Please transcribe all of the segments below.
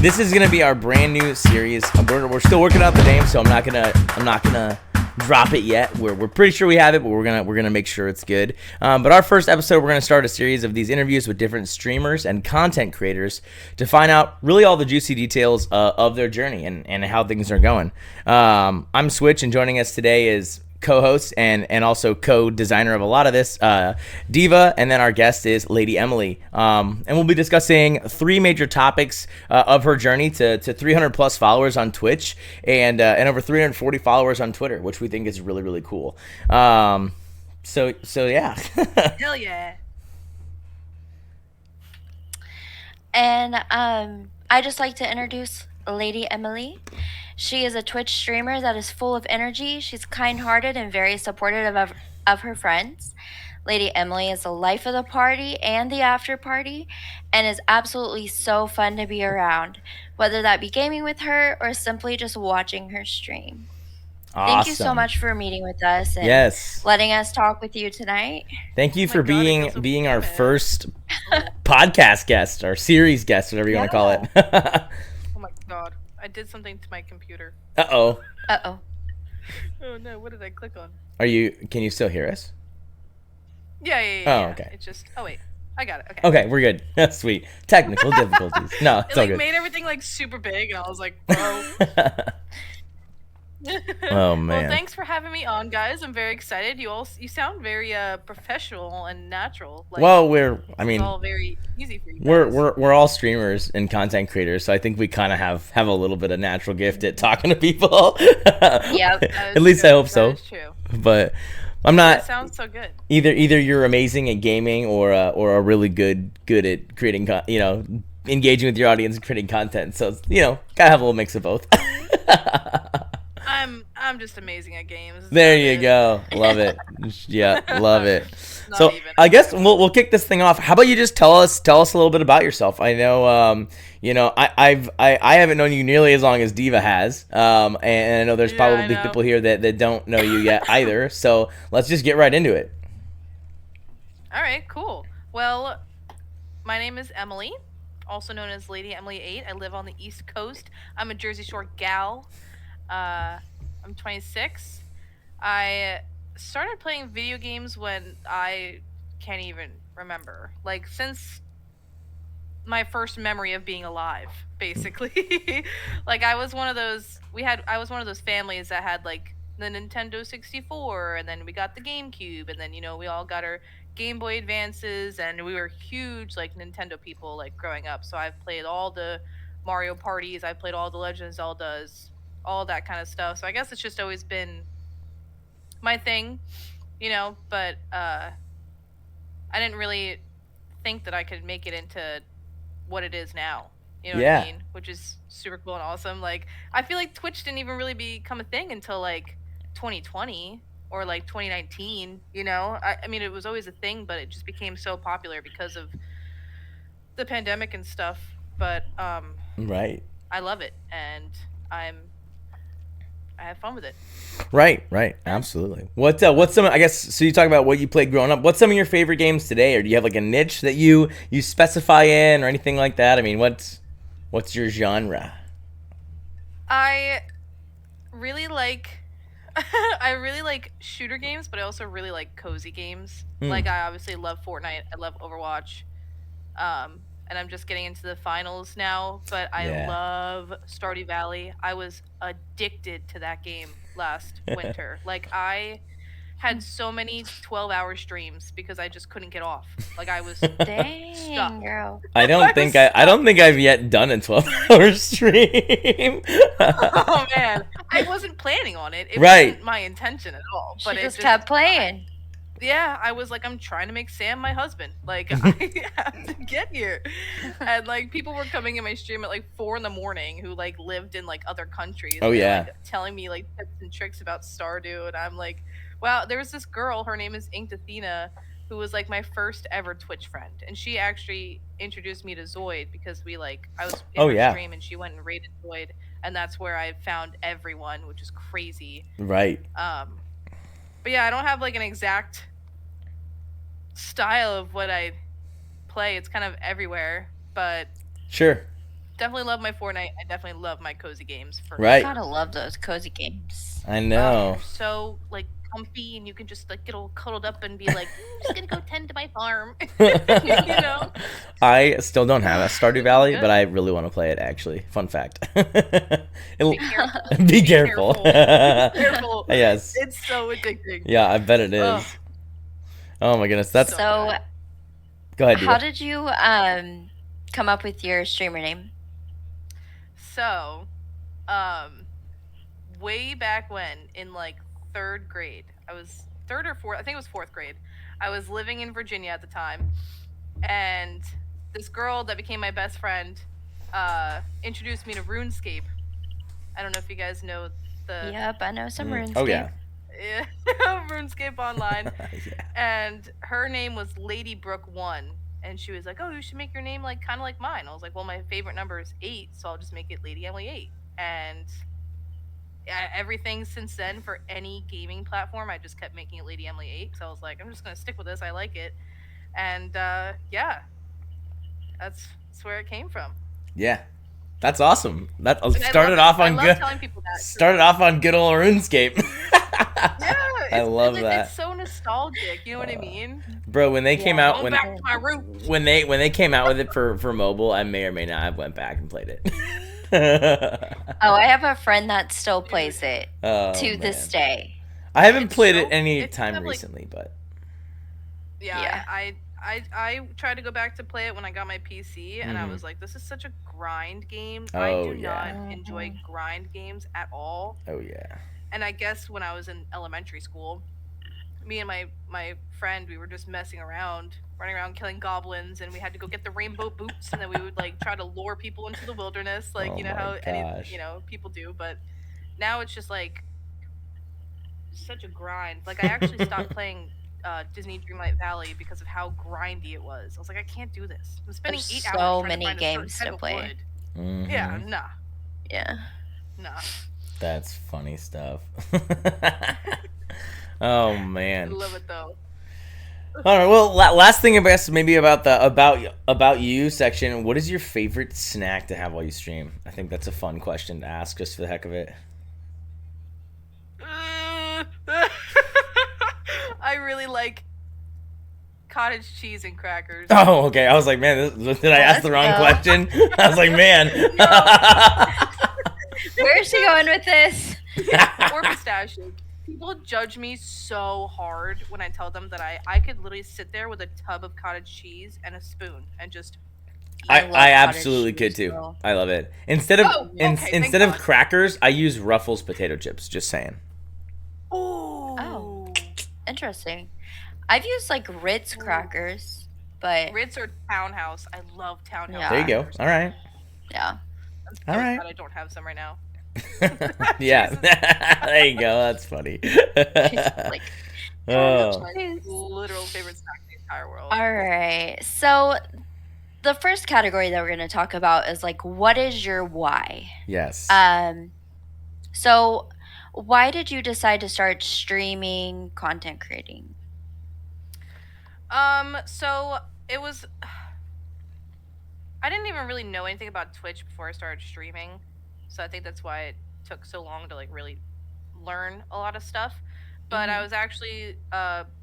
This is gonna be our brand new series. We're still working out the name, so I'm not gonna drop it yet. We're pretty sure we have it, but we're gonna make sure it's good. But our first episode, we're gonna start a series of these interviews with different streamers and content creators to find out really all the juicy details of their journey and how things are going. I'm Swytch, and joining us today is co-host and also co-designer of a lot of this, Diva, and then our guest is LadyEmily. And we'll be discussing three major topics of her journey to 300 plus followers on Twitch and over 340 followers on Twitter, which we think is really, really cool. So yeah. Hell yeah. And I just like to introduce LadyEmily. She is a Twitch streamer that is full of energy. She's kind-hearted and very supportive of her friends. LadyEmily is the life of the party and the after party and is absolutely so fun to be around, whether that be gaming with her or simply just watching her stream. Awesome. Thank you so much for meeting with us and letting us talk with you tonight. Thank you for being our first podcast guest, our series guest, whatever you want to call it. Oh my god. I did something to my computer. Uh-oh. Uh-oh. Oh no, what did I click on? Can you still hear us? Yeah. Oh, okay. It just, oh wait, I got it. Okay. Okay, we're good. That's sweet. Technical difficulties. No, it's all good. It made everything like super big, and I was like, bro. Oh man. Well, thanks for having me on, guys. I'm very excited. You sound very professional and natural. Like, well, it's all very easy for you guys. We're all streamers and content creators, so I think we kind of have a little bit of natural gift at talking to people. Yep. At least I hope so. That is true. But I'm not. That sounds so good. Either you're amazing at gaming or are really good at creating engaging with your audience and creating content. So gotta have a little mix of both. I'm just amazing at games. There you go. Love it. Yeah, love it. So I guess we'll kick this thing off. How about you just tell us a little bit about yourself? I know I haven't known you nearly as long as Diva has. And I know there's probably people here that don't know you yet either. So let's just get right into it. All right, cool. Well, my name is Emily, also known as LadyEmily 8. I live on the East Coast. I'm a Jersey Shore gal. I'm 26. I started playing video games when I can't even remember. Like, since my first memory of being alive, basically. Like, I was one of those families that had, like, the Nintendo 64, and then we got the GameCube, and then, we all got our Game Boy Advances, and we were huge, like, Nintendo people, like, growing up. So I've played all the Mario parties, I played all the Legend of Zeldas, all that kind of stuff. So I guess it's just always been my thing, but I didn't really think that I could make it into what it is now. You know what I mean? Which is super cool and awesome. Like, I feel like Twitch didn't even really become a thing until like 2020 or like 2019, I mean, it was always a thing, but it just became so popular because of the pandemic and stuff. But right. I love it, and I have fun with it. Right, absolutely. What's some? I guess so. You talk about what you played growing up. What's some of your favorite games today, or do you have like a niche that you specify in, or anything like that? I mean, what's your genre? I really like shooter games, but I also really like cozy games. Like, I obviously love Fortnite. I love Overwatch. And I'm just getting into the finals now, but I love Stardew Valley. I was addicted to that game last winter. Like, I had so many 12-hour streams because I just couldn't get off. Like, I was dang, girl. I don't think I've yet done a 12-hour stream. Oh man, I wasn't planning on it. It wasn't my intention at all. But she just kept playing. Yeah, I was like, I'm trying to make Sam my husband. Like, I have to get here. And, like, people were coming in my stream at, like, 4 a.m. who, like, lived in, like, other countries. Oh, yeah. Like, telling me, like, tips and tricks about Stardew. And I'm like, wow, there was this girl, her name is Inked Athena, who was, like, my first ever Twitch friend. And she actually introduced me to Zoid because I was in her stream and she went and raided Zoid. And that's where I found everyone, which is crazy. Right. But yeah, I don't have like an exact style of what I play. It's kind of everywhere, but sure. Definitely love my Fortnite. I definitely love my cozy games for Right. sure. Gotta love those cozy games. I know. They're so like comfy, and you can just like get all cuddled up and be like, I'm just gonna go tend to my farm. You know? I still don't have a Stardew It's Valley, good. but I really want to play it. Actually, fun fact. Be careful. Be careful. Careful. Yes. It's so addicting. Yeah, I bet it is. Ugh. Oh my goodness, that's. So, Go ahead. how Diva. did you come up with your streamer name? So, way back when, in like 3rd grade, I was 3rd or 4th, I think it was 4th grade. I was living in Virginia at the time, and this girl that became my best friend introduced me to RuneScape. I don't know if you guys know the Yep, I know some RuneScape. Oh yeah. RuneScape Online. Yeah. And her name was LadyBrook1. And she was like, oh, you should make your name like kind of like mine. I was like, well, my favorite number is 8, so I'll just make it LadyEmily 8. And everything since then, for any gaming platform, I just kept making it LadyEmily 8. So I was like, I'm just going to stick with this. I like it. And yeah, that's where it came from. Yeah. That's awesome. That And started off on I love good. telling people that. Started off on good old RuneScape. Yeah, I love that. It's so nostalgic. You know what I mean? Bro, when they came out, Going back to my roots. when they came out with it for mobile, I may or may not have went back and played it. Oh, I have a friend that still plays it Oh, to this man. day. I haven't It's played so- it any it's time kind of like- recently, but Yeah, Yeah. I tried to go back to play it when I got my PC, and I Mhm. was like, this is such a grind game. Oh, I do yeah. not enjoy grind games at all. oh yeah. And I guess when I was in elementary school, me and my friend, we were just messing around, running around killing goblins, and we had to go get the rainbow boots, and then we would like try to lure people into the wilderness, like Oh you know my how gosh. people do. But now it's just like such a grind. Like I actually stopped playing Disney Dreamlight Valley because of how grindy it was. I was like, I can't do this. I'm spending There's 8 so hours trying many to find games a certain to type play. of wood. Mhm. Yeah, Yeah. nah. That's funny stuff. Oh I man. love it though. All right. Well, last thing, I guess, maybe about the about you section. What is your favorite snack to have while you stream? I think that's a fun question to ask, just for the heck of it. I really like cottage cheese and crackers. Oh, okay. I was like, man, did I ask the wrong go. question? I was like, man. Where's she going with this? Or pistachios. People judge me so hard when I tell them that I could literally sit there with a tub of cottage cheese and a spoon and just I love cottage absolutely could cheese, too. girl. I love it. Instead of Oh, okay, thank instead of God. crackers, I use Ruffles potato chips. Just saying. oh. Interesting. I've used like Ritz Ooh. crackers, but Ritz or Townhouse. I love Townhouse. Yeah. There you go. crackers. All right. yeah. I'm so All right. glad I don't have some right now. Yeah. Jesus. There you go. That's funny. Like, Oh. My literal favorite snack in the entire world. all right. So the first category that we're going to talk about is like, what is your why? Yes. So why did you decide to start streaming, content creating? So it was. I didn't even really know anything about Twitch before I started streaming, so I think that's why it took so long to like really learn a lot of stuff. But I was actually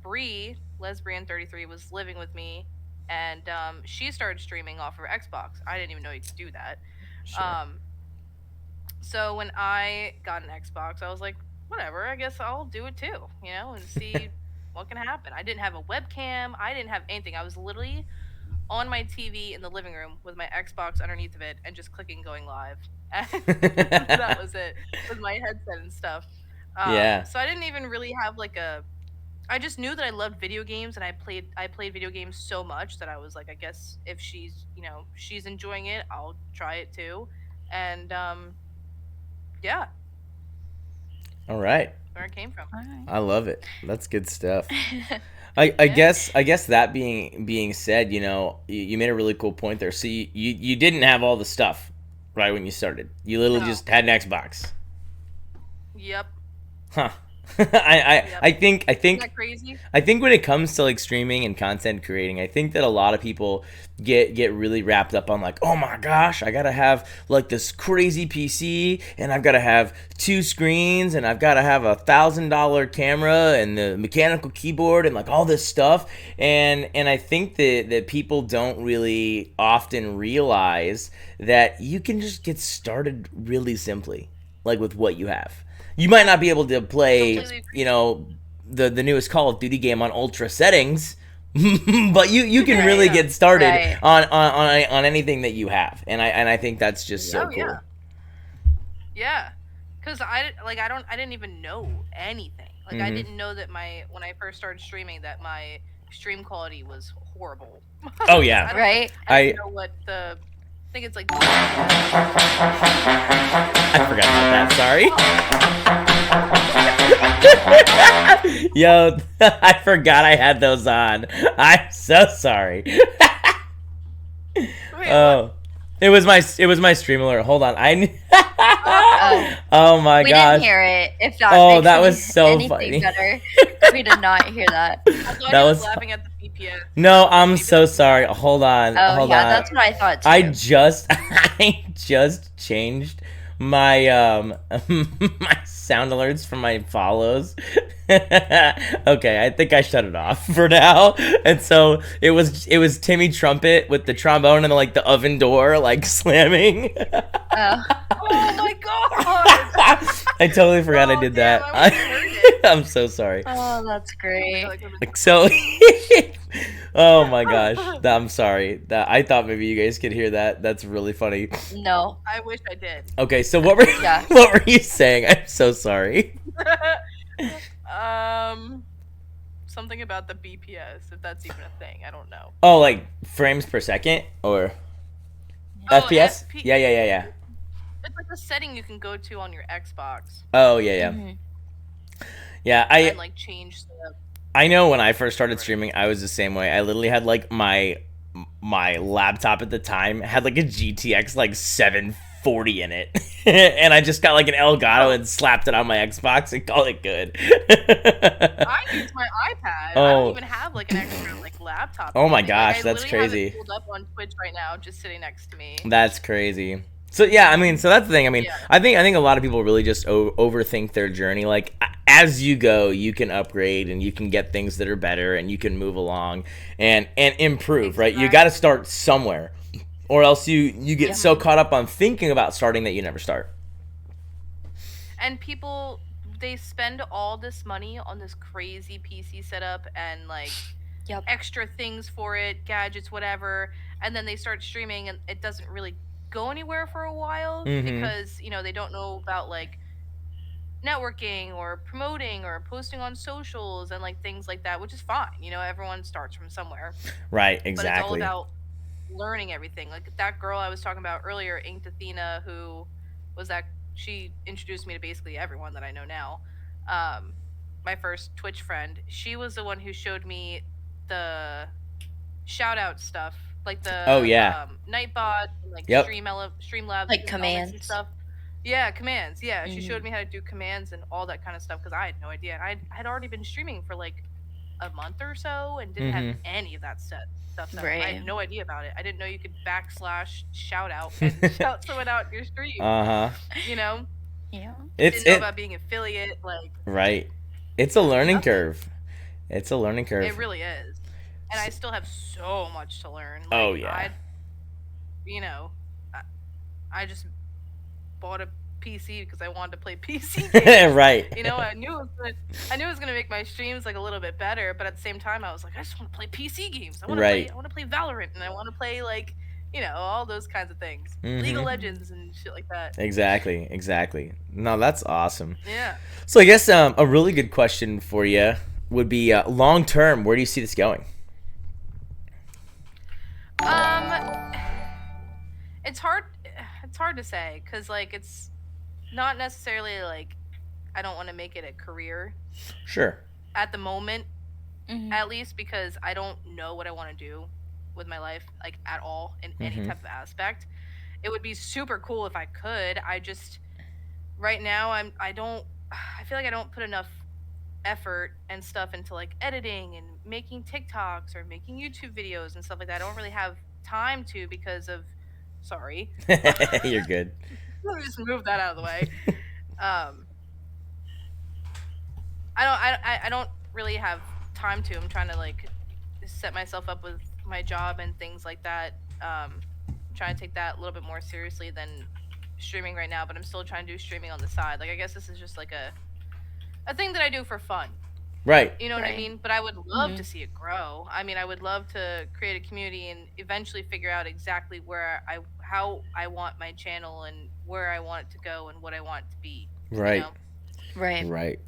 Bree, Lesbian33, was living with me, and she started streaming off her Xbox. I didn't even know you could do that. Sure. So when I got an Xbox, I was like, whatever, I guess I'll do it too, you know, and see what can happen. I didn't have a webcam. I didn't have anything. I was literally on my TV in the living room with my Xbox underneath of it and just clicking going live. And that was it, with my headset and stuff. Yeah. So I didn't even really have like a. I just knew that I loved video games, and I played video games so much that I was like, I guess if she's enjoying it, I'll try it too. And yeah, All right. where it came from. All right. I love it. That's good stuff. I guess that being said, you made a really cool point there. So you didn't have all the stuff right when you started. You literally No. just had an Xbox. Yep. Huh. I think Isn't that crazy? I think when it comes to like streaming and content creating, I think that a lot of people get really wrapped up on like, oh my gosh, I gotta have like this crazy PC, and I've gotta have two screens, and I've gotta have $1,000 camera and the mechanical keyboard and like all this stuff, and I think that people don't really often realize that you can just get started really simply, like with what you have. You might not be able to play, Completely agree. you know, the newest Call of Duty game on ultra settings, but you can really Yeah. get started Right. on anything that you have, and I think that's just so Oh, cool. yeah. Yeah, because I didn't even know anything. Like I Mhm. didn't know that when I first started streaming that my stream quality was horrible. Oh 'Cause yeah, Right? I I don't know what I think it's like. I forgot about that. Sorry. Yo, I forgot I had those on. I'm so sorry. Wait, Oh, it was my stream alert. Hold on, Oh. oh my We gosh. didn't hear it. If that Oh, makes that was so anything funny. better, we did not hear that. I thought That he was was laughing at the BPS. no. I'm Maybe so that's- sorry. Hold on. Oh Hold yeah, on. that's what I thought too. I just changed my my sound alerts from my follows. Okay, I think I shut it off for now. And so it was Timmy Trumpet with the trombone and like the oven door like slamming. Oh. Oh my god! I totally forgot I Oh, did damn, that. I would've heard it. I'm so sorry. Oh, that's great. Like so oh my gosh. I'm sorry. That I thought maybe you guys could hear that. That's really funny. No. I wish I did. Okay, so what were Yeah. what were you saying? I'm so sorry. Something about the BPS, if that's even a thing. I don't know. Oh, like frames per second or Oh, FPS? FP Yeah. It's like a setting you can go to on your Xbox Oh, yeah. Mhm. Yeah, and like change the. I know when I first started streaming, I was the same way. I literally had like my laptop at the time had like a GTX like 740 in it. And I just got like an Elgato and slapped it on my Xbox and called it good. I use my iPad. I Oh. don't even have like an extra like laptop. Oh my thing. gosh, I that's literally have crazy. it pulled up on Twitch right now, just sitting next to me. That's crazy. So yeah, I mean, so that's the thing. I mean, Yeah. I think a lot of people really just overthink their journey. Like as you go, you can upgrade and you can get things that are better and you can move along and improve. Right? You got to start somewhere, or else you get Yeah. so caught up on thinking about starting that you never start. And people, they spend all this money on this crazy PC setup and like Yep. extra things for it, gadgets, whatever, and then they start streaming and it doesn't really go anywhere for a while Mhm. because they don't know about like networking or promoting or posting on socials and like things like that, which is fine. Everyone starts from somewhere, Right? but it's all Exactly. about learning everything. Like that girl I was talking about earlier, Inked Athena, who was that she introduced me to basically everyone that I know now. My first Twitch friend, she was the one who showed me the shout out stuff, like the Oh, yeah. Nightbot, and, like Yep. Streamlabs, Like and commands. and stuff. Yeah, commands. Yeah, she Mhm. showed me how to do commands and all that kind of stuff because I had no idea. I had already been streaming for like a month or so and didn't have Mhm. any of that stuff set up. I Right. had no idea about it. I didn't know you could backslash shout out and shout someone out in your stream. Uh huh. You know, Yeah. It's didn't know it about being affiliate. Like right. It's a learning Nothing. curve. It's a learning curve. it really is, and I still have so much to learn. Like, Oh, yeah. I just bought a PC because I wanted to play PC games. Right. I knew it was gonna make my streams like a little bit better, but at the same time, I was like, I just want to play PC games. I want Right. to play Valorant, and I want to play like all those kinds of things, League Mhm. of Legends and shit like that. Exactly. No, that's awesome. Yeah. So I guess a really good question for you would be long term. Where do you see this going? It's hard. It's hard to say because like it's not necessarily like I don't want to make it a career Sure. at the moment, Mhm. at least because I don't know what I want to do with my life like at all in any Mhm. type of aspect. It would be super cool if I could. I just right now I feel like I don't put enough effort and stuff into like editing and making TikToks or making YouTube videos and stuff like that. I don't really have time to because of sorry. You're good. Let me just move that out of the way. Um I don't really have time to. I'm trying to like set myself up with my job and things like that. I'm trying to take that a little bit more seriously than streaming right now, but I'm still trying to do streaming on the side. Like I guess this is just like a thing that I do for fun. Right. You know what I Right. mean? But I would love to Mhm. see it grow. I mean, I would love to create a community and eventually figure out exactly where I how I want my channel and where I want it to go and what I want it to be. You Right. know, Right. Right.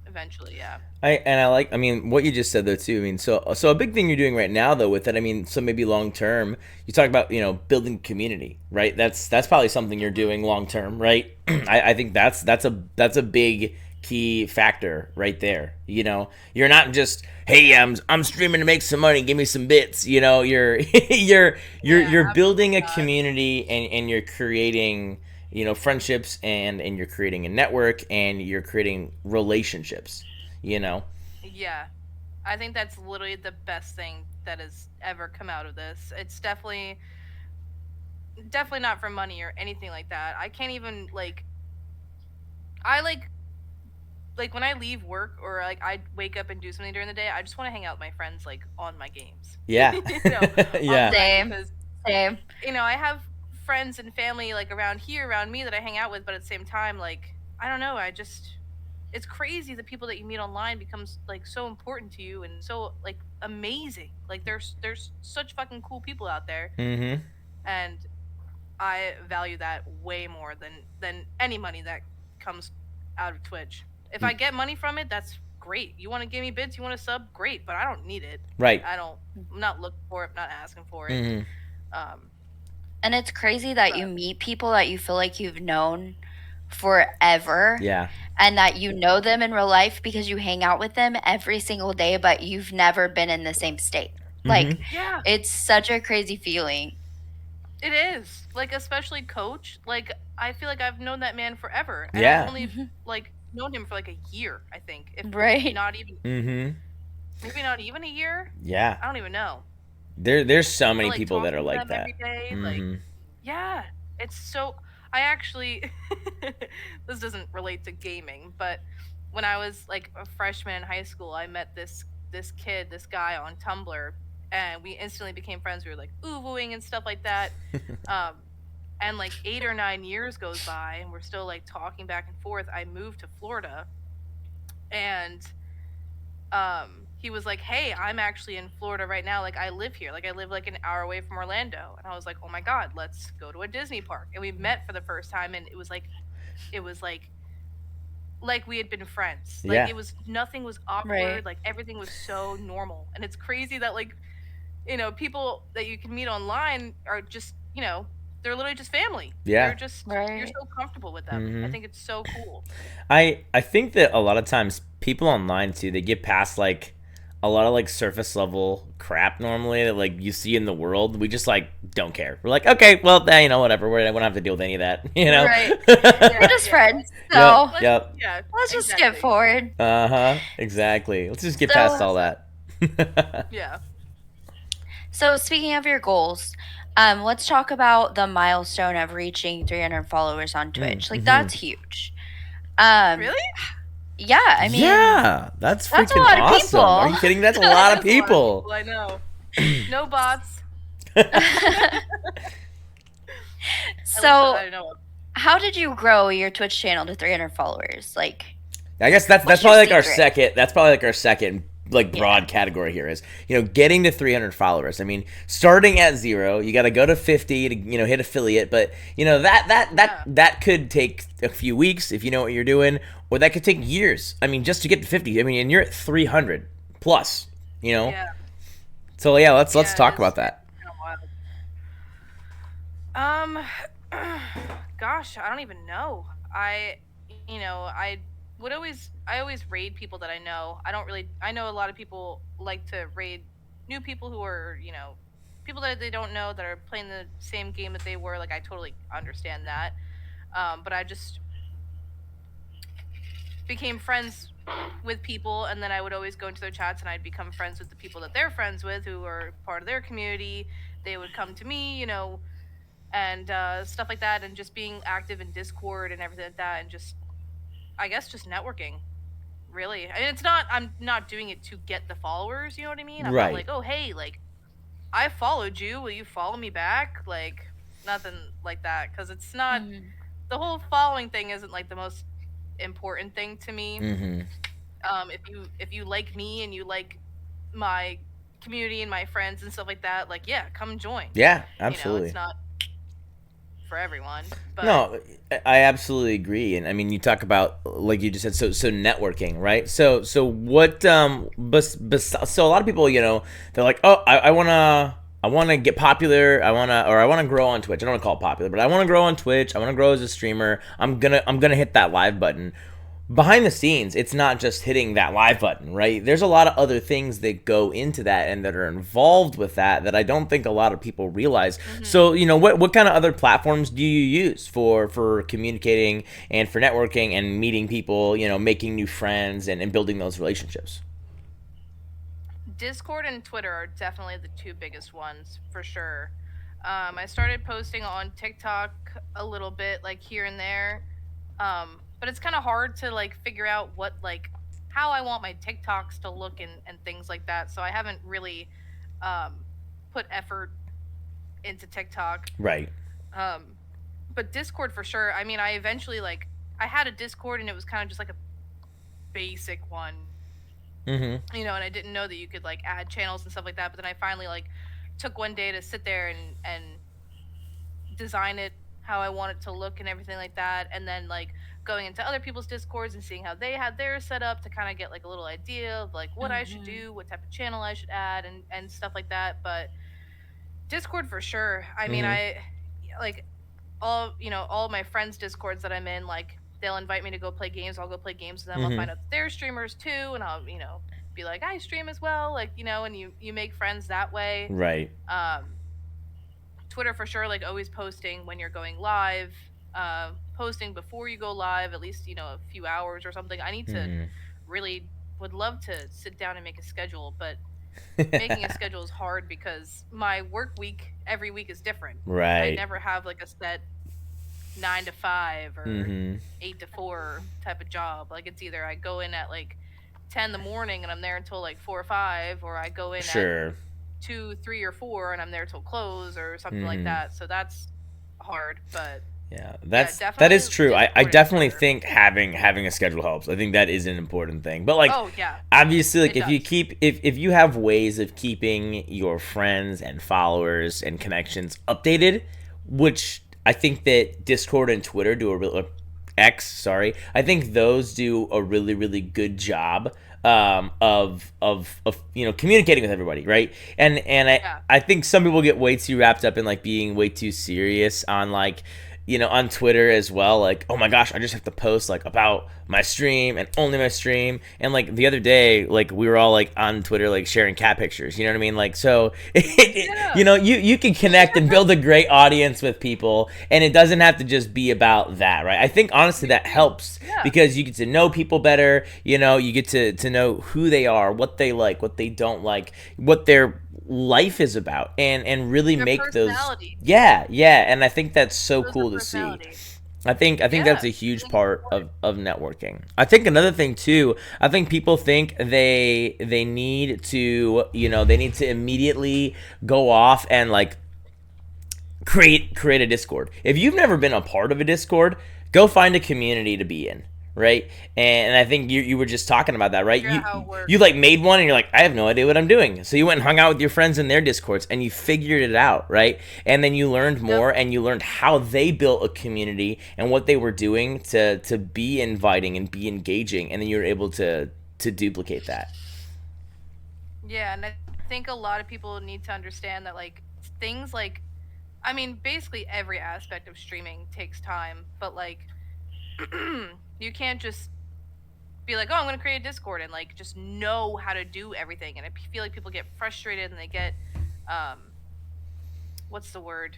eventually, yeah. I like, I mean, what you just said though too. I mean, so a big thing you're doing right now though with it, I mean, so maybe long term, you talk about, building community, right? That's probably something you're Hmm. doing long term, right? I think that's a big key factor right there. You're not just, hey, Yeah. I'm streaming to make some money, give me some bits. You're you're you're Yeah, you're absolutely building a not. community, and you're creating friendships, and you're creating a network, and you're creating relationships you know Yeah. I think that's literally the best thing that has ever come out of this. It's definitely not for money or anything like that. I can't even I like when I leave work or like I wake up and do something during the day, I just want to hang out with my friends like on my games. yeah. Yeah. Online Same. because Same. I have friends and family like around here around me that I hang out with, but at the same time I don't know, I just it's crazy the people that you meet online becomes like so important to you and so like amazing. Like there's such fucking cool people out there Mm-hmm. and I value that way more than any money that comes out of Twitch. If I get money from it, that's great. You want to give me bits, you want to sub, great, but I don't need it. Right. I don't. I'm not looking for it. I'm not asking for it. Mm-hmm. Um, And it's crazy that you but meet people that you feel like you've known forever Yeah. and that you know them in real life because you hang out with them every single day, but you've never been in the same state. Mm-hmm. Like, yeah, it's such a crazy feeling. it is. Like especially Coach. Like I feel like I've known that man forever, and I've Yeah. only like known him for like a year. I think, if Right? not even, Mm-hmm. maybe not even a year. Yeah. I don't even know. There's so But many like people that are talking to like them that. every day, like Mm-hmm. yeah, it's so. I actually, this doesn't relate to gaming, but when I was like a freshman in high school, I met this kid, this guy on Tumblr, and we instantly became friends. We were like ooh-wooing and stuff like that. Um, and like 8 or 9 years goes by, and we're still like talking back and forth. I moved to Florida, and he was like, hey, I'm actually in Florida right now, like I live here, like I live like an hour away from Orlando. And I was like, oh my god, let's go to a Disney park. And we met for the first time, and it was like we had been friends. Like Yeah. it was nothing was Right. awkward, like everything was so normal. And it's crazy that like people that you can meet online are just they're literally just family. They're Yeah. just you're Right. so comfortable with them. I Mm-hmm. think it's so cool. I think that a lot of times people online too, they get past like a lot of like surface level crap normally that like you see in the world. We just like don't care. We're like, okay, well, whatever. We don't have to deal with any of that. Right. We're Yeah, just yeah. friends. Yep. So Let's Yep. yeah, let's just skip exactly. forward. Uh-huh. Exactly. Let's just get past So all that. Yeah. so speaking of your goals, let's talk about the milestone of reaching 300 followers on Twitch. Like Mm-hmm. that's huge. Um Really? yeah, I mean, Yeah, that's that's a freaking lot of awesome. Are you people. kidding? That's a That lot of is a lot of people. people, I know. No bots. At least that So, I know of. how did you grow your Twitch channel to 300 followers? Like, I guess that's what's probably your like our secret? second. That's probably like our second like Yeah. broad category here is getting to 300 followers. I mean, starting at 0, you got to go to 50 to hit affiliate, but Yeah. that could take a few weeks if you know what you're doing, or that could take years. I mean, just to get to 50. I mean, and you're at 300 plus. Yeah. So yeah, let's Yeah, talk about it's that. kind of wild. Gosh, I don't even know. I I always raid people that I know. I know a lot of people like to raid new people who are, people that they don't know that are playing the same game that they were. Like I totally understand that. But became friends with people, and then I would always go into their chats and I'd become friends with the people that they're friends with who are part of their community. They would come to me, and stuff like that, and just being active in Discord and everything like that, and just, I guess, just networking. Really, I mean, it's not. I'm not doing it to get the followers. You know what I mean? I'm not Right. like, oh, hey, like, I followed you. Will you follow me back? Like, nothing like that. Because it's not, Mhm. the whole following thing isn't like the most important thing to me. Mm-hmm. If you like me and you like my community and my friends and stuff like that, like, yeah, come join. Yeah, It's absolutely. not for everyone, but No, I absolutely agree. And I mean, you talk about, like you just said, so networking, right? So what so a lot of people, they're like, "Oh, I want to get popular. I want to grow on Twitch. I don't want to call it popular, but I want to grow on Twitch. I want to grow as a streamer. I'm going to hit that live button." Behind the scenes, it's not just hitting that live button, right? There's a lot of other things that go into that and that are involved with that I don't think a lot of people realize. mhm. So, what kind of other platforms do you use for communicating and for networking and meeting people, making new friends and building those relationships? Discord and Twitter are definitely the two biggest ones for sure. I started posting on TikTok a little bit, like here and there, but it's kind of hard to like figure out what, like, how I want my TikToks to look and things like that. So I haven't really um, put effort into TikTok. Right. Um, but Discord for sure. I mean, I eventually, like, I had a Discord and it was kind of just like a basic one, Mm-hmm. and I didn't know that you could like add channels and stuff like that. But then I finally like took one day to sit there and design it how I want it to look and everything like that, and then like going into other people's discords and seeing how they had theirs set up to kind of get like a little idea of like what I should Mhm. do, what type of channel I should add, and stuff like that. But Discord for sure. I mean, Mm-hmm. I like all my friends' discords that I'm in, like they'll invite me to go play games. I'll go play games with them. I'll Mm-hmm. find out that they're streamers too, and I'll be like, I stream as well, like, and you make friends that way. Right. Um, Twitter for sure, like always posting when you're going live, posting before you go live, at least a few hours or something. I need to Mm-hmm. really would love to sit down and make a schedule, but making a schedule is hard because my work week every week is different. I Right. never have like a set 9 to 5 or Mm-hmm. 8 to 4 type of job. Like, it's either I go in at like 10 in the morning and I'm there until like 4 or 5, or I go in at Sure. 2, 3, or 4 and I'm there till close or something like Mm-hmm. that. So that's hard, but Yeah, yeah, that definitely is true. I Discord and definitely Twitter. think having a schedule helps. I think that is an important thing. But like Oh yeah, obviously, like it if you does. keep if you have ways of keeping your friends and followers and connections updated, which I think that Discord and Twitter do a real X, sorry. I think those do a really good job of communicating with everybody, right? And Yeah. I think some people get way too wrapped up in like being way too serious on like on Twitter as well. Like, oh my gosh, I just have to post like about my stream and only my stream. And like the other day, like we were all like on Twitter, like sharing cat pictures. You know what I mean? Like, so Yeah. you can connect and build a great audience with people, and it doesn't have to just be about that, right? I think honestly that helps Yeah. because you get to know people better. You get to know who they are, what they like, what they don't like, what their life is about, and really Their make those. personality. Yeah, and I think that's so Shows their cool to see. personality. I think that's Yeah. a I huge think it's part important. of networking. I think another thing too, I think people think they need to, they need to immediately go off and like create a Discord. If you've never been a part of a Discord, go find a community to be in, right? And I think you were just talking about that, right? Figure out how You it works. you like made one and you're like, I have no idea what I'm doing. So you went and hung out with your friends in their Discords and you figured it out, right? And then you learned Yep. more and you learned how they built a community and what they were doing to be inviting and be engaging, and then you were able to duplicate that. Yeah, and I think a lot of people need to understand that, like, things like, I mean, basically every aspect of streaming takes time, but like you can't just be like, "Oh, I'm going to create a Discord," and like just know how to do everything. And I feel like people get frustrated and they get um what's the word?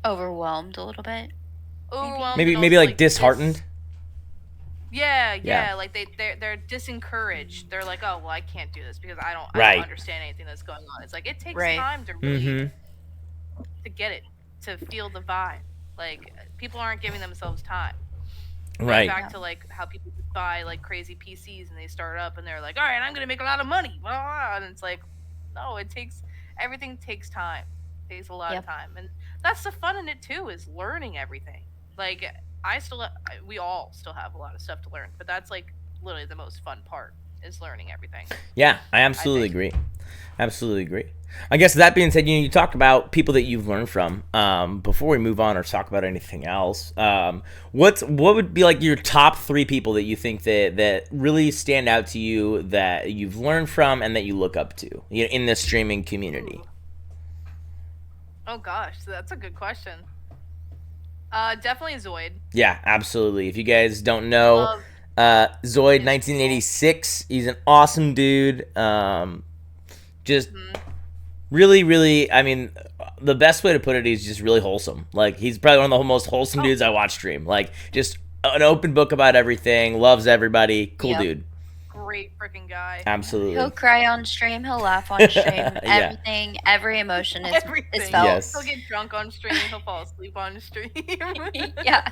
Overwhelmed a little bit, maybe. Overwhelmed, Maybe and maybe also like like disheartened. Yeah. like they're disencouraged. They're like, oh well, I can't do this because I don't Right. understand anything that's going on. It's like it takes Right. time to really Mm-hmm. to get it, to feel the vibe. Like people aren't giving themselves time. Going Right. back Yeah. to like how people just buy like crazy PCs and they start up and they're like, all right, I'm gonna make a lot of money, blah, blah, blah. And it's like, no, it takes everything takes time, it takes a lot of Yep. time, and that's the fun in it too is learning everything. Like we all still have a lot of stuff to learn, but that's like literally the most fun part is learning everything. Yeah, I I absolutely think. agree. Absolutely agree. I guess that being said, you talked about people that you've learned from. Before we move on or talk about anything else, what would be like your top three people that you think that really stand out to you that you've learned from and that you look up to in the streaming community? Ooh. Oh gosh, so that's a good question. Definitely Zoid. Yeah, absolutely. If you guys don't know, Love Zoid his channel. 1986, he's an awesome dude. Just Hmm. really, really, I mean, the best way to put it is just really wholesome. Like, he's probably one of the most wholesome Oh dudes I watch stream. Like, just an open book about everything, loves everybody. Cool Yep. dude. great freaking guy. He'll Absolutely. cry on stream. He'll laugh on stream. Yeah. Everything, every emotion is Everything. felt. He'll Yes. get drunk on stream. He'll fall asleep on stream. Yeah.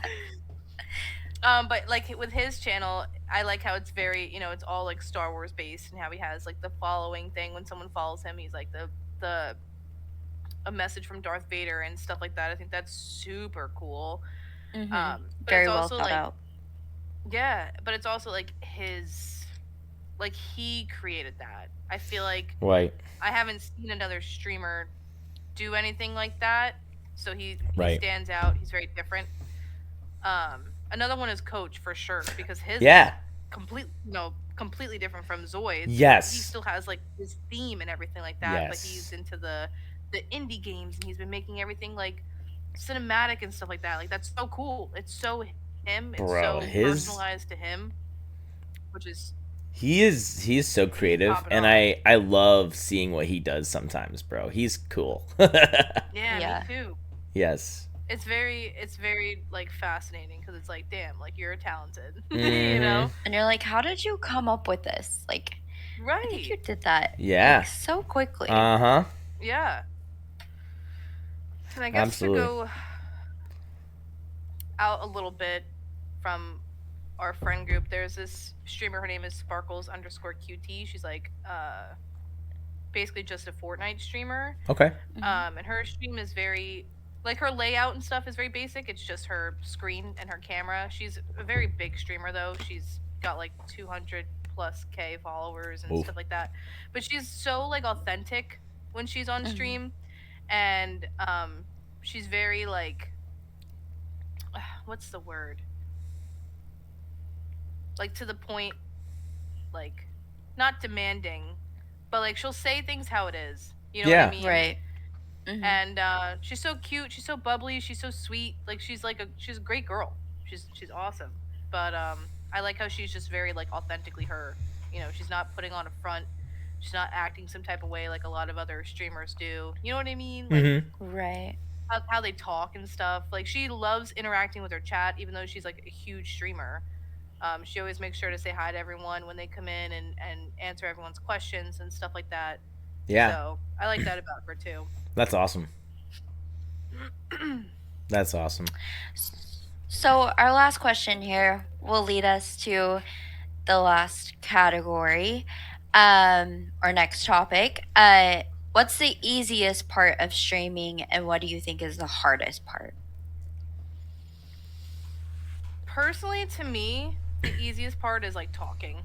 But like with his channel, I like how it's very, it's all like Star Wars based, and how he has like the following thing when someone follows him. He's like the a message from Darth Vader and stuff like that. I think that's super cool. But Very it's well also thought like out. yeah, but it's also like like he created that. I feel like Right. I haven't seen another streamer do anything like that. So he Right. stands out. He's very different. Another one is Coach for sure because his is Yeah. completely different from Zoid's. He Yes. still has like his theme and everything like that, but he's Yes. into the indie games and he's been making everything like cinematic and stuff like that. Like that's so cool. It's so him. It's Bro, so his personalized to him, which is he is so he's creative, popping and off. I love seeing what he does sometimes, bro. He's cool. Yeah, me Yeah. too. Yes. It's very like fascinating because it's like damn, like you're talented, Mm-hmm. And you're like, how did you come up with this? Like, I think you right? did that Yeah. like so quickly. Uh-huh. Yeah. And I guess to Absolutely. go out a little bit from our friend group, there's this streamer. Her name is Sparkles_QT. She's like basically just a Fortnite streamer. Okay. And her stream is very like her layout and stuff is very basic. It's just her screen and her camera. She's a very big streamer though. She's got like 200 plus K followers and Oof. stuff like that. But she's so like authentic when she's on Mhm. stream, and she's very like what's the word? Like to the point, like not demanding, but like she'll say things how it is. You know what Yeah. I mean? Right. Mhm. And she's so cute, she's so bubbly, she's so sweet. Like she's a great girl. She's awesome. But I like how she's just very like authentically her. She's not putting on a front. She's not acting some type of way like a lot of other streamers do. You know what I mean? Like Mm-hmm. Right. how they talk and stuff. Like she loves interacting with her chat, even though she's like a huge streamer. She always makes sure to say hi to everyone when they come in and answer everyone's questions and stuff like that. Yeah. So I like that about her too. That's awesome. That's awesome. So our last question here will lead us to the last category, or next topic. What's the easiest part of streaming, and what do you think is the hardest part? Personally, to me, the easiest part is like talking,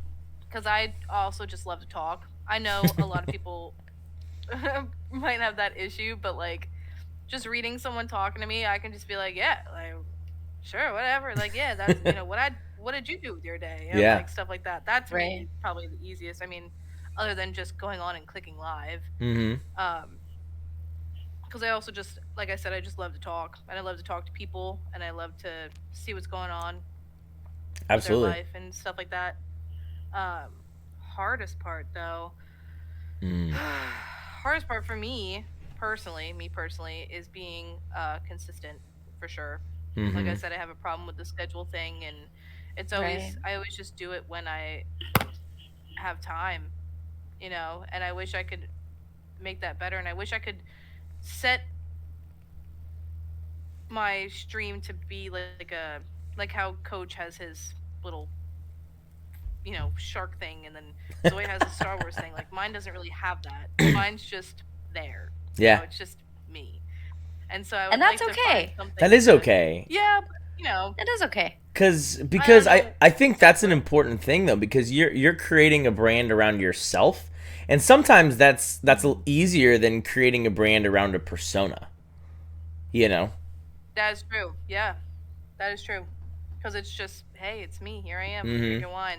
because I also just love to talk. I know a lot of people might have that issue, but like just reading someone talking to me, I can just be like, yeah, like sure, whatever. Like, yeah, that's what did you do with your day? Yeah. Like stuff like that. That's Right. probably the easiest. I mean, other than just going on and clicking live. Mm-hmm. Because I also just, like I said, I just love to talk, and I love to talk to people, and I love to see what's going on with their Absolutely. life and stuff like that. Hardest part though, Mm. hardest part for me personally, is being consistent for sure. Like I Mm-hmm. said, I have a problem with the schedule thing, It's Right. always I always just do it when I have time, and I wish I could make that better, and I wish I could set my stream to be like how Coach has his little shark thing, and then Zoe has a Star Wars thing. Like mine doesn't really have that. Mine's just there. Yeah, It's just me. And so I And would that's like to find okay. something that is to okay. yeah, but It is okay. I don't Because know. I think that's an important thing though, because you're creating a brand around yourself, and sometimes that's easier than creating a brand around a persona. You know. That is true. Yeah, that is true. Because it's just, hey, it's me. Here I am Mm-hmm. drinking wine.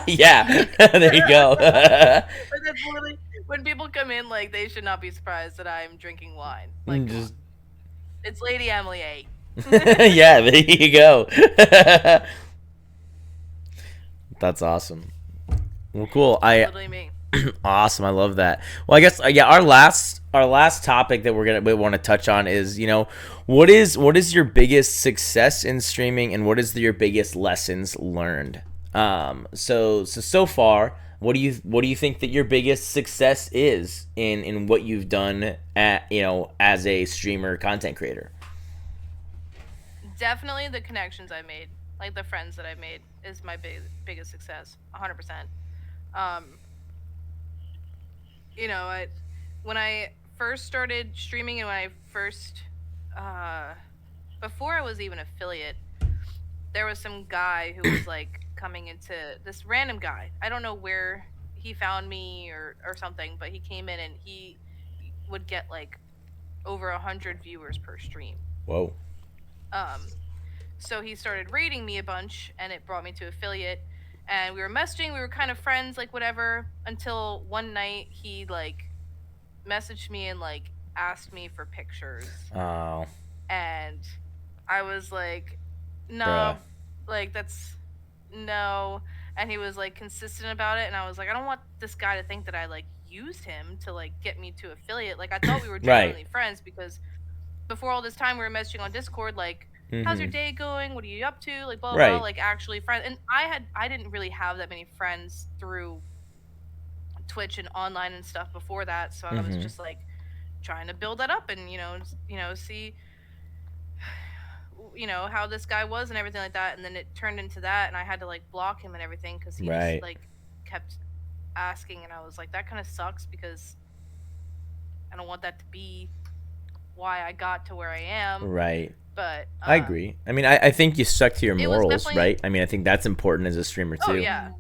Yeah. There you go. But that's literally when people come in, like they should not be surprised that I'm drinking wine. Like, come on, Just it's Lady Emily 8. yeah. There you go. That's awesome. Well, cool. It's literally me. Awesome. I love that. Well, I guess yeah. Our last topic that we want to touch on is what is your biggest success in streaming, and what is your biggest lessons learned. So far, what do you think that your biggest success is in what you've done as a streamer content creator. Definitely the connections I made, like the friends that I made, is my biggest success. 100%. Um, when I first started streaming and when I first, uh, before I was even affiliate, there was some guy who was like coming into this random guy. I don't know where he found me or something, but he came in and he would get like over 100 viewers per stream. Whoa. Um, so he started rating me a bunch, and it brought me to affiliate. And we were messaging, we were kind of friends, like whatever, until one night he like messaged me and like asked me for pictures, Oh, and I was like, bruh. no, like that's no. And he was like consistent about it, and I was like, I don't want this guy to think that I like used him to like get me to affiliate. Like I thought we were Right. genuinely friends because before all this time we were messaging on Discord, like, how's your Mm-hmm. day going? What are you up to? Like blah blah, blah, Right. like actually friends. And I didn't really have that many friends through Twitch and online and stuff before that, so I was Mm-hmm. just like trying to build that up and see how this guy was and everything like that. And then it turned into that, and I had to like block him and everything because he just Right. like kept asking, and I was like, that kind of sucks because I don't want that to be why I got to where I am. Right. But I agree. I mean, I think you stuck to your it was morals, definitely, right? I mean, I think that's important as a streamer oh too. yeah,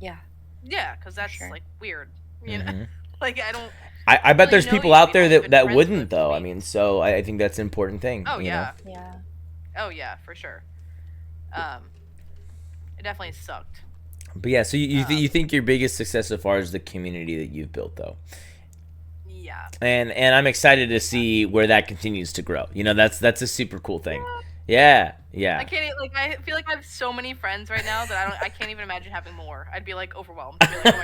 Yeah, yeah, because that's sure. like weird, Mm-hmm. like I don't I bet really there's know people you. out We've there only that been that friends for wouldn't a few though. I weeks. mean, so I think that's an important thing. Oh yeah, Yeah. oh yeah, for sure. Um, it definitely sucked. But yeah, so you Um, think your biggest success so far is the community that you've built though, yeah. and I'm excited to see where that continues to grow. That's a super cool thing. Yeah. Yeah. I Yeah. can't like I feel like I have so many friends right now that I can't even imagine having more. I'd be like overwhelmed. I'd be like, oh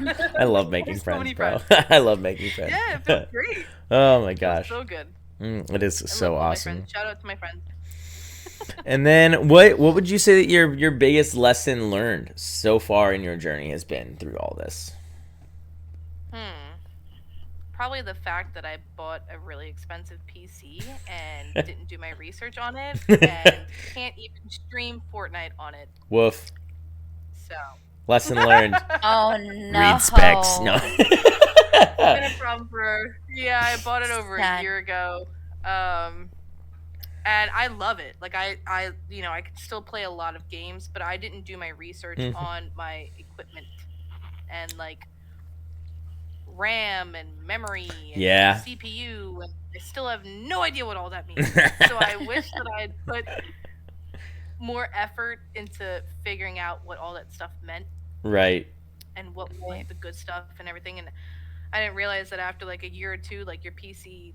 my god. I love making There's so friends, many bro. friends. I love making friends. Yeah, it feels great. Oh my It feels gosh. so good. It is I so love all my awesome. friends. Shout out to my friends. And then what would you say that your biggest lesson learned so far in your journey has been through all this? Hmm. Probably the fact that I bought a really expensive PC and didn't do my research on it and can't even stream Fortnite on it. Woof. So Lesson learned. Oh no. Read specs. No. been a problem for yeah, I bought it over a Sad. year ago. And I love it. Like I I could still play a lot of games, but I didn't do my research Mhm. on my equipment and like RAM and memory and Yeah. CPU, and I still have no idea what all that means. So I wish that I had put more effort into figuring out what all that stuff meant Right. and what was like the good stuff and everything. And I didn't realize that after like a year or two, like your PC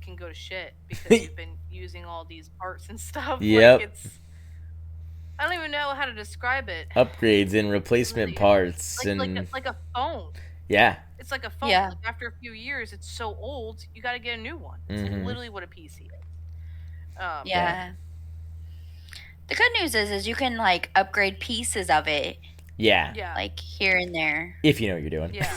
can go to shit because you've been using all these parts and stuff. Yep. Like it's I don't even know how to describe it. Upgrades and replacement Really, parts like and like a phone. yeah. It's like a phone. Yeah. Like after a few years, it's so old, you got to get a new one. It's Mhm. literally what a PC is. Yeah. The good news is you can like upgrade pieces of it, Yeah. Yeah. like here and there. If you know what you're doing. Yeah.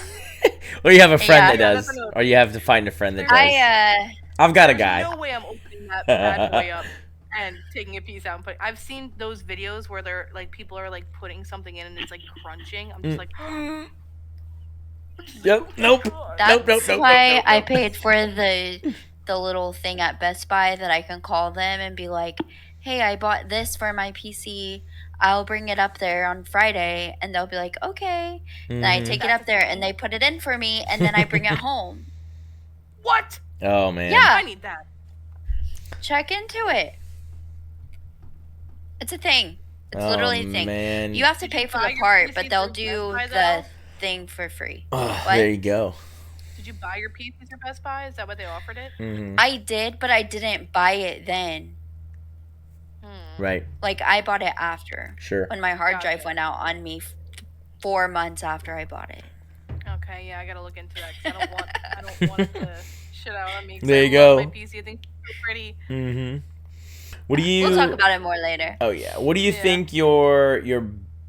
Or you have a friend Yeah. that Yeah, that's does. another Or you have to find a friend that does. I I've got a There's guy. no way I'm opening that bad boy up and taking a piece out and putting. I've seen those videos where they're like people are like putting something in and it's like crunching. I'm just like, Yep. Nope. that's Nope. why I paid for the little thing at Best Buy that I can call them and be like, "Hey, I bought this for my PC. I'll bring it up there on Friday." And they'll be like, "Okay." And I take it That's up there and they put it in for me and then I bring it home. what? Oh man. Yeah. I need that. Check into it. It's a thing. It's Oh, literally a thing. man. You have to Did pay you for buy the your part, PC but they'll through do Best Buy, the though? thing for free. Oh, What? there you go. Did you buy your PC through Best Buy? Is that what they offered it? Hmm. I did, but I didn't buy it then. Right. Like I bought it after Sure. when my hard drive Gotcha. went out on me 4 months after I bought it. Okay, yeah, I gotta look into that because I don't want it to shit out on me. 'cause There I you love go. My PC, I think it's so pretty. Mm-hmm. What do you? We'll talk about it more later. Oh yeah. What do you Yeah. think your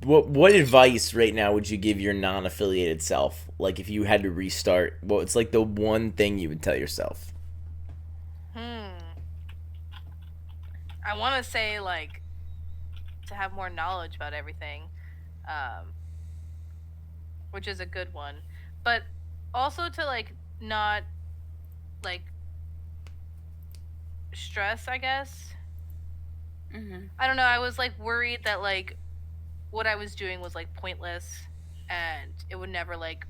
what advice right now would you give your non-affiliated self? Like if you had to restart, what's like the one thing you would tell yourself? I want to say like to have more knowledge about everything, which is a good one, but also to like not like stress. I guess Hmm. I don't know. I was like worried that like what I was doing was like pointless and it would never like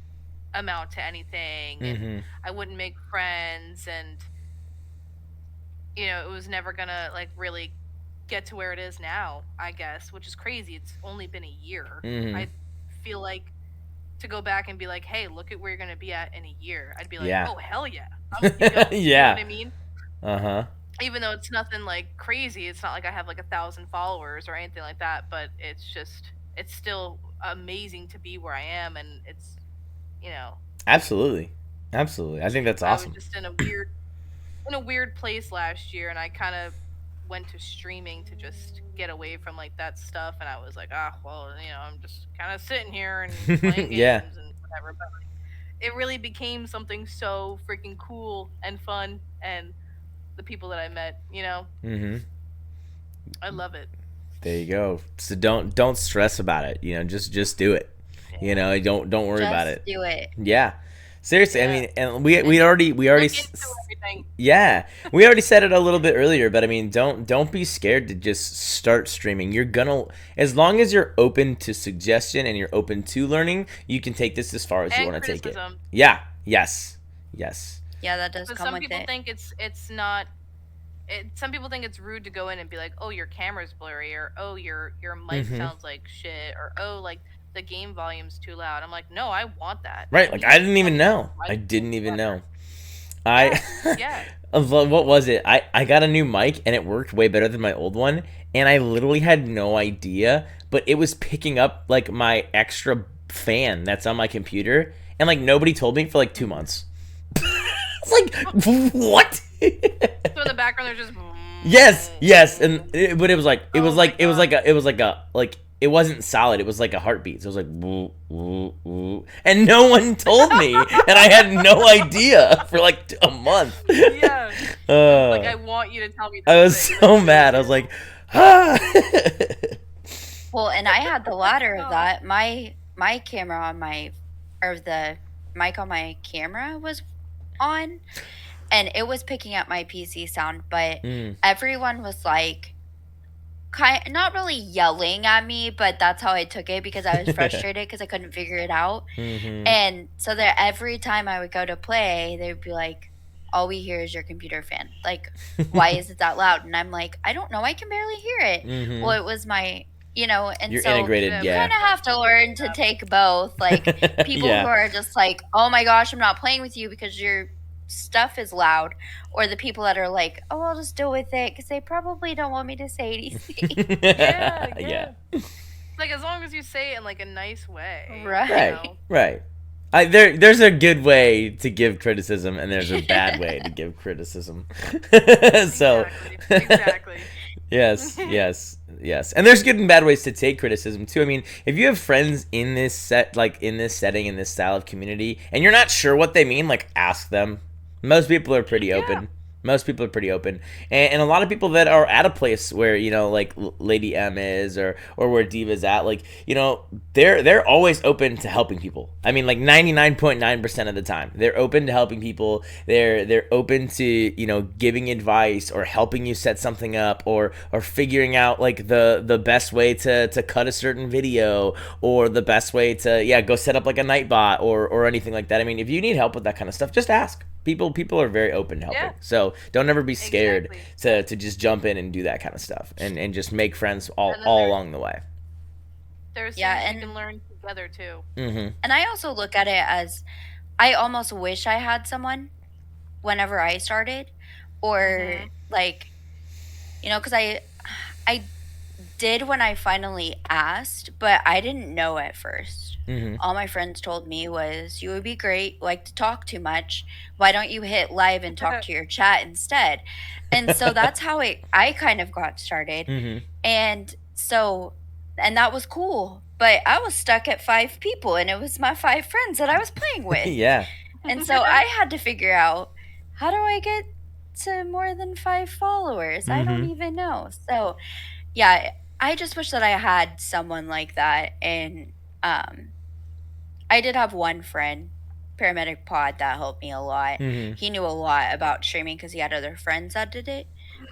amount to anything, and Mm-hmm. I wouldn't make friends, and it was never gonna like really get to where it is now, I guess, which is crazy. It's only been a year. Mhm. I feel like to go back and be like, hey, look at where you're gonna be at in a year. I'd be like, Yeah. oh hell yeah, I'm gonna go. You know Yeah. what I mean? Uh-huh. Even though it's nothing like crazy, it's not like I have like 1,000 followers or anything like that, but it's still amazing to be where I am, and it's Absolutely. Absolutely. I think that's I was awesome. just in a weird place last year, and I kind of went to streaming to just get away from like that stuff, and I was like, well, I'm just kind of sitting here and playing games Yeah. and whatever, but like, it really became something so freaking cool and fun, and the people that I met, Mm-hmm. I love it. There you go. So don't stress about it. Just do it. Don't worry about Just it. do it. Yeah. Seriously, I Yeah. mean, and we already Look into everything. yeah, we already said it a little bit earlier, but I mean, don't be scared to just start streaming. You're gonna, as long as you're open to suggestion and you're open to learning, you can take this as far as you And want to take it. criticism. Yeah. Yes. Yeah, that does But come some with people it. think it's not. Some people think it's rude to go in and be like, "Oh, your camera's blurry," or "Oh, your mic Mhm. sounds like shit," or "Oh, like the game volume's too loud." I'm like, "No, I want that." Right. Like I didn't even know. Why I do you didn't even better? know. I Yeah. what was it? I got a new mic and it worked way better than my old one, and I literally had no idea, but it was picking up like my extra fan that's on my computer, and like nobody told me for like 2 months. It's like what? So in the background, there's just. Yes, and but it was like Oh my it wasn't solid. It was like a heartbeat. So it was like woo woo woo, and no one told me, and I had no idea for like a month. Yeah. Like I Uh, want you to tell me. I was those things. so mad. I was like, ah. Well, and I had the latter of that. My camera on the mic on my camera was on, and it was picking up my PC sound, but Mm. everyone was like not really yelling at me, but that's how I took it because I was frustrated because I couldn't figure it out. Mhm. And so that every time I would go to play, they would be like, all we hear is your computer fan. Like, why is it that loud? And I'm like, I don't know. I can barely hear it. Mhm. Well, it was my, and You're so integrated, Yeah, you yeah. kind of have to learn to take both. Like, people Yeah. who are just like, oh my gosh, I'm not playing with you because your stuff is loud. Or the people that are like, oh, I'll just deal with it because they probably don't want me to say anything. Yeah. Like as long as you say it in like a nice way. Right. Right. Right. There's a good way to give criticism and there's a bad way to give criticism. So Exactly. Yes. And there's good and bad ways to take criticism too. I mean, if you have friends in this in this setting, in this style of community, and you're not sure what they mean, like ask them. Most people are pretty Yeah. open. Most people are pretty open, and a lot of people that are at a place where like Lady M is, or where Diva's at, like they're always open to helping people. I mean, like 99.9% of the time, they're open to helping people. They're open to giving advice or helping you set something up, or figuring out like the best way to cut a certain video, or the best way to go set up like a nightbot or anything like that. I mean, if you need help with that kind of stuff, just ask. People are very open to helping. Yeah. So don't ever be scared Exactly. to just jump in and do that kind of stuff, and just make friends all, And then all there's along the way. Yeah, things you can and learn together too. Mm-hmm. I also look at it as I almost wish I had someone whenever I started, or Mhm. like, because I did when I finally asked, but I didn't know at first. Mm-hmm. All my friends told me was, "You would be great, you like to talk too much. Why don't you hit live and talk to your chat instead?" And so that's how I kind of got started. Mm-hmm. And so, and that was cool. But I was stuck at 5 people, and it was my 5 friends that I was playing with. Yeah. And so I had to figure out, how do I get to more than 5 followers? I don't Mm-hmm. even know. So, yeah, I just wish that I had someone like that. And um, I did have one friend, Paramedic Pod, that helped me a lot. Mm-hmm. He knew a lot about streaming because he had other friends that did it,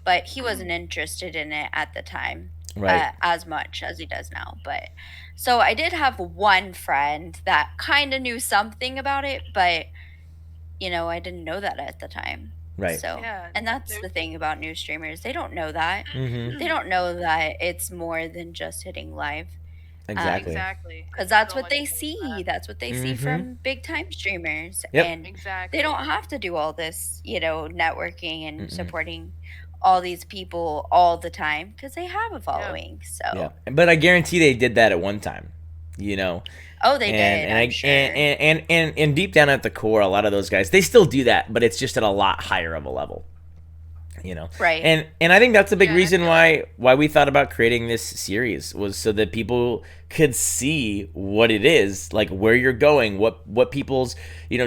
but he wasn't interested in it at the time Right. as much as he does now. But so I did have one friend that kind of knew something about it, but I didn't know that at the time. Right. So, Yeah. and that's There's the thing about new streamers. They don't know that. Mm-hmm. They don't know that it's more than just hitting live. Exactly. Exactly. Because There's that's so what much they more to see. that. That's what they see Mm-hmm. from big time streamers. Yep. And Exactly. they don't have to do all this, networking and Mm-mm. supporting all these people all the time because they have a following. So, Yeah. But I guarantee they did that at one time. You know, oh, they and did, and I'm I sure. and deep down at the core, a lot of those guys, they still do that, but it's just at a lot higher of a level. Right. And I think that's a big Yeah, and I reason feel why we thought about creating this series, was so that people could see what it is, like where you're going, what people's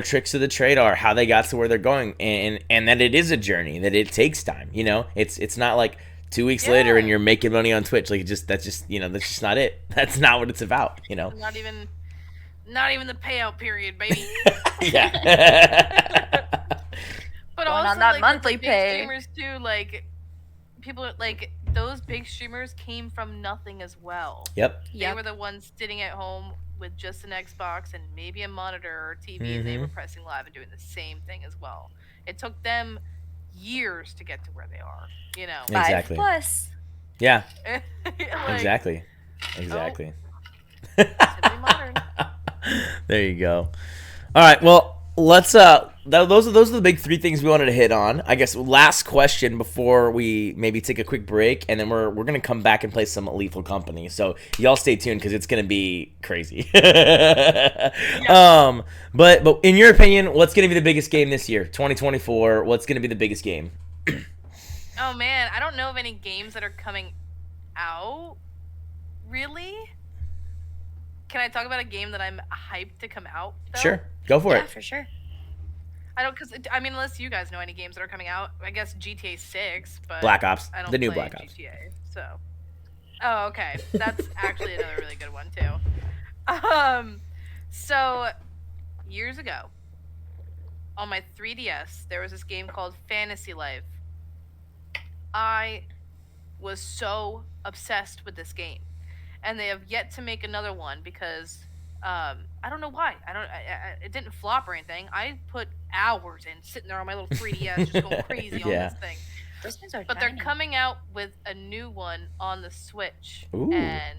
tricks of the trade are, how they got to where they're going, and that it is a journey, that it takes time. It's not like 2 weeks later and Yeah. you're making money on Twitch. Like that's just not it. That's not what it's about. Not even the payout period, baby. Yeah. But Going also on that like with the monthly big pay. streamers too, like people like those big streamers came from nothing as well. Yep. They Yep. were the ones sitting at home with just an Xbox and maybe a monitor or TV, and they were pressing live and doing the same thing as well. It took them years to get to where they are. 5 Exactly. plus. Yeah. Like, Exactly. Exactly. Simply modern. There you go. All right. Well, let's those are the big three things we wanted to hit on. I guess last question before we maybe take a quick break, and then we're gonna come back and play some Lethal Company. So y'all stay tuned because it's gonna be crazy. But in your opinion, what's gonna be the biggest game this year, 2024? What's gonna be the biggest game? Oh man, I don't know of any games that are coming out. Really? Can I talk about a game that I'm hyped to come out? Though? Sure, go for Yeah, it. for sure. I don't, unless you guys know any games that are coming out, I guess GTA 6, but Black Ops, I don't the new play Black Ops. GTA, so. Oh, okay. That's actually another really good one too. So years ago, on my 3DS, there was this game called Fantasy Life. I was so obsessed with this game, and they have yet to make another one because I don't know why. It didn't flop or anything. I put hours in sitting there on my little 3DS just going crazy on Yeah. this thing. Those things are But tiny. they're coming out with a new one on the Switch, Ooh. and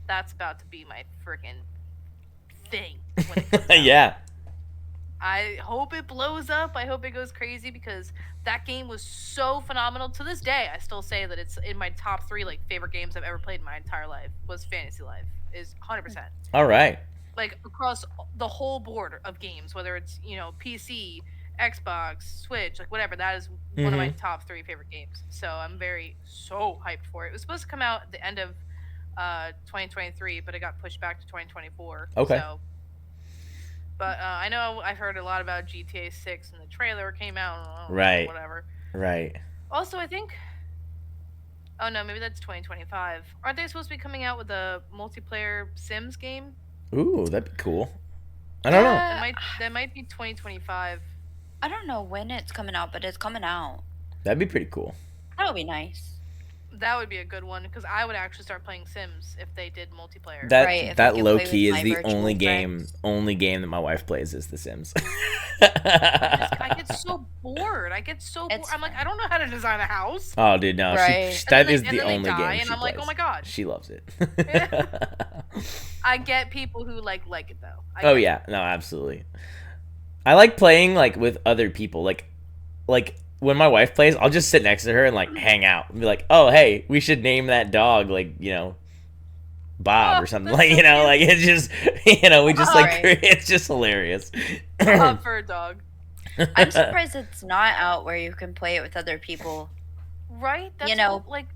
that's about to be my freaking thing. When it comes out. Yeah. I hope it blows up. I hope it goes crazy because that game was so phenomenal. To this day, I still say that it's in my top 3 like favorite games I've ever played in my entire life. Was Fantasy Life is 100%. All right. Like across the whole board of games, whether it's PC, Xbox, Switch, like whatever. That is one of my top 3 favorite games. So I'm so hyped for it. It was supposed to come out at the end of 2023, but it got pushed back to 2024. Okay. So, but I know I've heard a lot about GTA 6 and the trailer came out. Right. Whatever. Right. Also, I think. Oh no, maybe that's 2025. Aren't they supposed to be coming out with a multiplayer Sims game? Ooh, that'd be cool. I don't know. That might be 2025. I don't know when it's coming out, but it's coming out. That'd be pretty cool. That would be nice. That would be a good one because I would actually start playing Sims if they did multiplayer. That low key is the only friends. game that my wife plays is The Sims. I get so bored. I'm like, I don't know how to design a house. Oh, dude, no. Right. That is the only game and she I'm like, plays. oh my god. She loves it. I get people who like it though. Oh yeah, no, absolutely. I like playing like with other people. Like when my wife plays, I'll just sit next to her and like hang out and be like, "Oh, hey, we should name that dog like, Bob or something." Like, like it's just, we just like it's just hilarious. Bob for a dog. I'm surprised it's not out where you can play it with other people. Right? That's like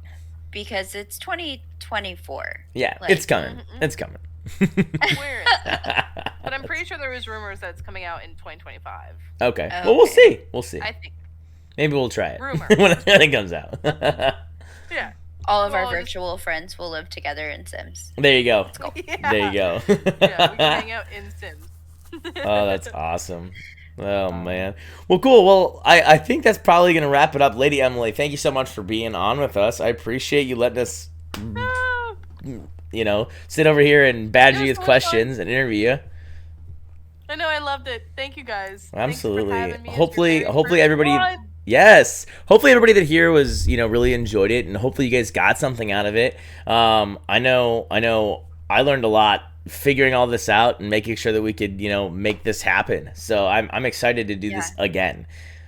because it's 2024. Yeah, like, it's coming. It's coming. Where is it? But I'm pretty sure there was rumors that it's coming out in 2025. Okay. Well, we'll see. I think. Maybe we'll try it Rumor. when it comes out. Yeah. All of our virtual friends will live together in Sims. There you go. Let's go. Yeah. There you go. Yeah, we can hang out in Sims. Oh, that's awesome. Oh, man. Well, cool. Well, I think that's probably going to wrap it up. Lady Emily, thank you so much for being on with us. I appreciate you letting us, sit over here and badger you with questions and interview you. I know, I loved it. Thank you guys. Absolutely. Thanks for having me. Hopefully everybody... Yes. Hopefully everybody that here was, really enjoyed it, and hopefully you guys got something out of it. I know I learned a lot figuring all this out and making sure that we could, make this happen. So I'm excited to do this again.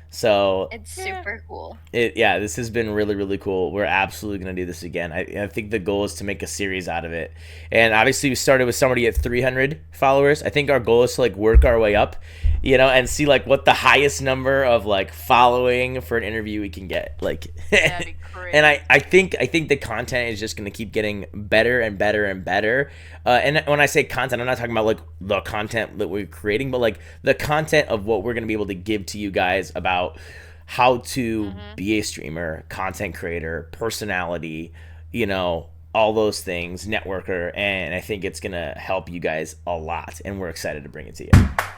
So it's super cool. This has been really, really cool. We're absolutely going to do this again. I think the goal is to make a series out of it. And obviously we started with somebody at 300 followers. I think our goal is to like work our way up, and see like what the highest number of like following for an interview we can get. Like, that'd be great. And I think the content is just going to keep getting better and better and better. And when I say content, I'm not talking about like the content that we're creating, but like the content of what we're going to be able to give to you guys about how to be a streamer, content creator, personality, all those things, networker. And I think it's going to help you guys a lot. And we're excited to bring it to you.